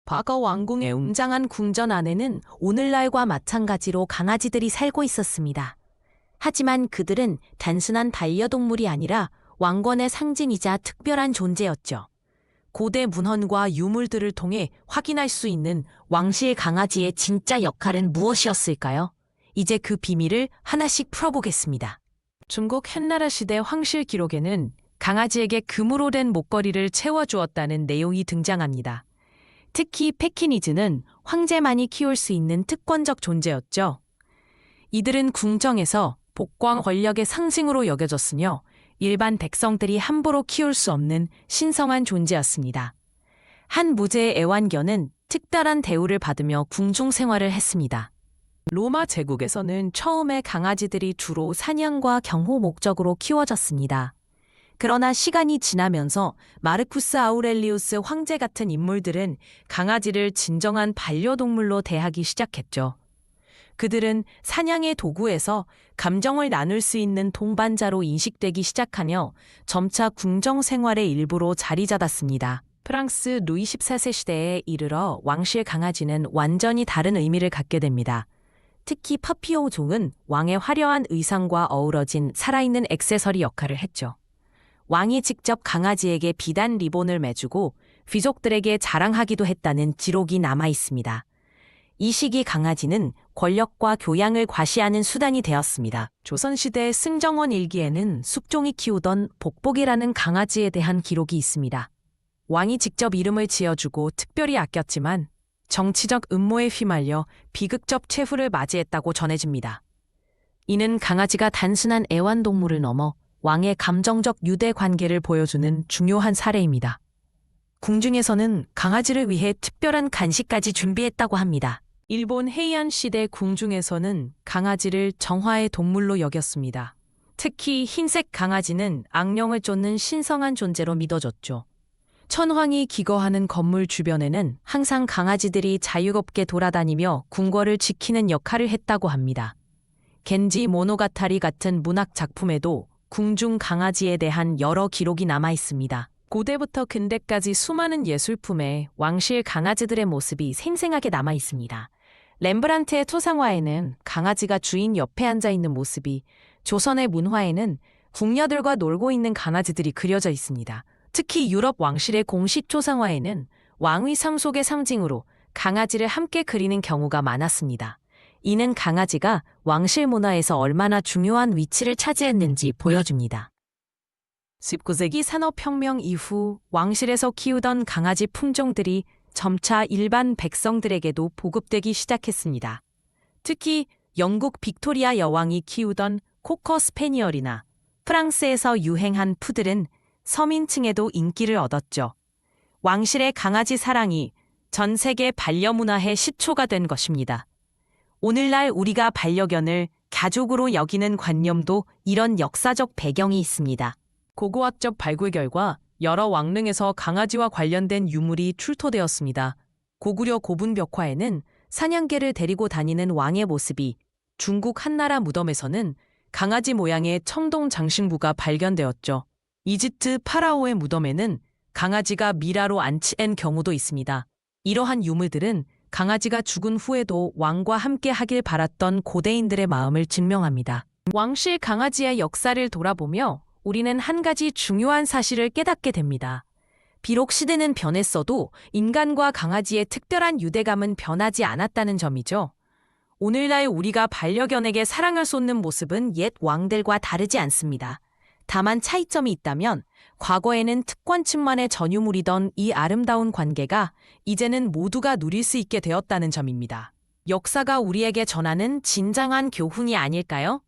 과거 왕궁의 웅장한 궁전 안에는 오늘날과 마찬가지로 강아지들이 살고 있었습니다. 하지만 그들은 단순한 반려동물이 아니라 왕권의 상징이자 특별한 존재였죠. 고대 문헌과 유물들을 통해 확인할 수 있는 왕실 강아지의 진짜 역할은 무엇이었을까요? 이제 그 비밀을 하나씩 풀어보겠습니다. 중국 한나라 시대 황실 기록에는 강아지에게 금으로 된 목걸이를 채워주었다는 내용이 등장합니다. 특히 패키니즈는 황제만이 키울 수 있는 특권적 존재였죠. 이들은 궁정에서 복과 권력의 상징으로 여겨졌으며 일반 백성들이 함부로 키울 수 없는 신성한 존재였습니다. 한 무제의 애완견은 특별한 대우를 받으며 궁중 생활을 했습니다. 로마 제국에서는 처음에 강아지들이 주로 사냥과 경호 목적으로 키워졌습니다. 그러나 시간이 지나면서 마르쿠스 아우렐리우스 황제 같은 인물들은 강아지를 진정한 반려동물로 대하기 시작했죠. 그들은 사냥의 도구에서 감정을 나눌 수 있는 동반자로 인식되기 시작하며 점차 궁정 생활의 일부로 자리 잡았습니다. 프랑스 루이 14세 시대에 이르러 왕실 강아지는 완전히 다른 의미를 갖게 됩니다. 특히 파피오 종은 왕의 화려한 의상과 어우러진 살아있는 액세서리 역할을 했죠. 왕이 직접 강아지에게 비단 리본을 매주고 귀족들에게 자랑하기도 했다는 기록이 남아 있습니다. 이 시기 강아지는 권력과 교양을 과시하는 수단이 되었습니다. 조선시대 승정원 일기에는 숙종이 키우던 복복이라는 강아지에 대한 기록이 있습니다. 왕이 직접 이름을 지어주고 특별히 아꼈지만 정치적 음모에 휘말려 비극적 최후를 맞이했다고 전해집니다. 이는 강아지가 단순한 애완동물을 넘어 왕의 감정적 유대 관계를 보여주는 중요한 사례입니다. 궁중에서는 강아지를 위해 특별한 간식까지 준비했다고 합니다. 일본 헤이안 시대 궁중에서는 강아지를 정화의 동물로 여겼습니다. 특히 흰색 강아지는 악령을 쫓는 신성한 존재로 믿어졌죠. 천황이 기거하는 건물 주변에는 항상 강아지들이 자유롭게 돌아다니며 궁궐을 지키는 역할을 했다고 합니다. 겐지 모노가타리 같은 문학 작품에도 궁중 강아지에 대한 여러 기록이 남아 있습니다. 고대부터 근대까지 수많은 예술품에 왕실 강아지들의 모습이 생생하게 남아 있습니다. 렘브란트의 토상화에는 강아지가 주인 옆에 앉아 있는 모습이, 조선의 문화에는 궁녀들과 놀고 있는 강아지들이 그려져 있습니다. 특히 유럽 왕실의 공식 초상화에는 왕의 상속의 상징으로 강아지를 함께 그리는 경우가 많았습니다. 이는 강아지가 왕실 문화에서 얼마나 중요한 위치를 차지했는지 보여줍니다. 19세기 산업혁명 이후 왕실에서 키우던 강아지 품종들이 점차 일반 백성들에게도 보급되기 시작했습니다. 특히 영국 빅토리아 여왕이 키우던 코커 스패니얼이나 프랑스에서 유행한 푸들은 서민층에도 인기를 얻었죠. 왕실의 강아지 사랑이 전 세계 반려문화의 시초가 된 것입니다. 오늘날 우리가 반려견을 가족으로 여기는 관념도 이런 역사적 배경이 있습니다. 고고학적 발굴 결과 여러 왕릉에서 강아지와 관련된 유물이 출토되었습니다. 고구려 고분 벽화에는 사냥개를 데리고 다니는 왕의 모습이, 중국 한나라 무덤에서는 강아지 모양의 청동 장신구가 발견되었죠. 이집트 파라오의 무덤에는 강아지가 미라로 안치한 경우도 있습니다. 이러한 유물들은 강아지가 죽은 후에도 왕과 함께 하길 바랐던 고대인들의 마음을 증명합니다. 왕실 강아지의 역사를 돌아보며 우리는 한 가지 중요한 사실을 깨닫게 됩니다. 비록 시대는 변했어도 인간과 강아지의 특별한 유대감은 변하지 않았다는 점이죠. 오늘날 우리가 반려견에게 사랑을 쏟는 모습은 옛 왕들과 다르지 않습니다. 다만 차이점이 있다면 과거에는 특권층만의 전유물이던 이 아름다운 관계가 이제는 모두가 누릴 수 있게 되었다는 점입니다. 역사가 우리에게 전하는 진정한 교훈이 아닐까요?